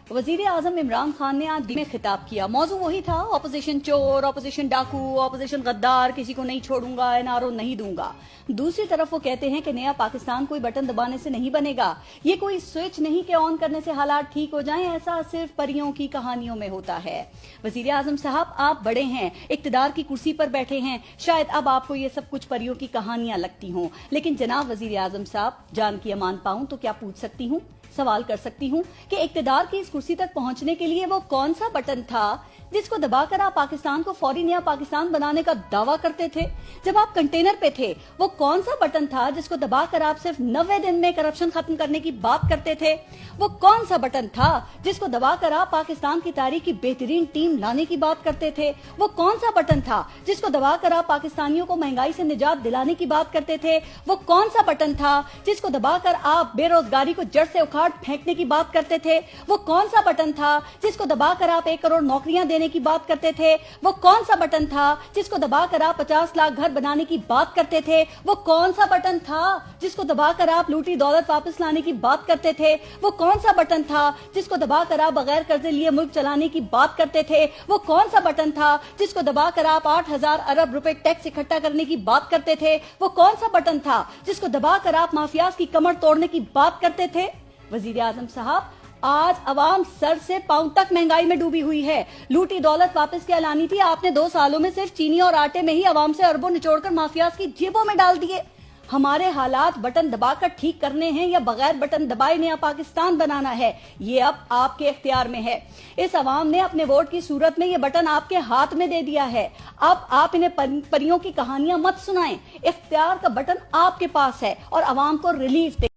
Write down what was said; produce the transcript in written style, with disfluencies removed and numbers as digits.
वजीर आजम इमरान खान ने आज दिल्ली में खिताब किया। मौजू वही था, ऑपोजिशन चोर, ऑपोजिशन डाकू, ऑपोजिशन गद्दार, किसी को नहीं छोड़ूंगा, एनआरओ नहीं दूंगा। दूसरी तरफ वो कहते हैं कि नया पाकिस्तान कोई बटन दबाने से नहीं बनेगा, ये कोई स्विच नहीं कि ऑन करने से हालात ठीक हो जाएं, ऐसा सिर्फ परियों की कहानियों में होता है। वजीर आजम साहब, आप बड़े हैं, इक्तदार की कुर्सी पर बैठे हैं, शायद अब आपको ये सब कुछ परियों की कहानियां लगती हों, लेकिन जनाब वजीर आजम साहब, जान की अमान पाऊं तो क्या पूछ सकती हूँ, सवाल कर सकती हूँ कि इक्तदार की इस कुर्सी तक पहुंचने के लिए वो कौन सा बटन था जिसको दबाकर आप पाकिस्तान को फौरी नया पाकिस्तान बनाने का दावा करते थे? जब आप कंटेनर पे थे, वो कौन सा बटन था जिसको दबाकर आप सिर्फ 90 दिन में करप्शन खत्म करने की बात करते थे? वो कौन सा बटन था जिसको दबाकर आप पाकिस्तान की तारीख की बेहतरीन टीम लाने की बात करते थे? वो कौन सा बटन था जिसको दबाकर आप पाकिस्तानियों को महंगाई से निजात दिलाने की बात करते थे? वो कौन सा बटन था जिसको दबाकर आप बेरोजगारी को जड़ से उखाड़ फेंकने की बात करते थे? वो कौन सा बटन था जिसको दबाकर आप 1 करोड़ नौकरियां देने की बात करते थे? वो कौन सा बटन था जिसको दबाकर आप 50 लाख घर बनाने की बात करते थे? वो कौन सा बटन था जिसको दबाकर आप लूटी दौलत वापस लाने की बात करते थे? वो कौन सा बटन था जिसको दबाकर आप बगैर कर्जे लिए मुल्क चलाने की बात करते थे? वो कौन सा बटन था जिसको दबाकर आप 8,000 अरब रुपए टैक्स इकट्ठा करने की बात करते थे? वो कौन सा बटन था जिसको दबाकर आप माफियाज की कमर तोड़ने की बात करते थे? वजीर आजम साहब, आज अवाम सर से पांव तक महंगाई में डूबी हुई है। लूटी दौलत वापस की ऐलानी थी आपने 2 सालों में, सिर्फ चीनी और आटे में ही अवाम से अरबों निचोड़कर माफियाज की जेबों में डाल दिए। हमारे हालात बटन दबाकर ठीक करने हैं या बगैर बटन दबाए नया पाकिस्तान बनाना है, ये अब आपके इख्तियार में है। इस अवाम ने अपने वोट की सूरत में ये बटन आपके हाथ में दे दिया है। अब आप इन्हें परियों की कहानियां मत सुनाएं, इख्तियार का बटन आपके पास है और अवाम को रिलीफ दे।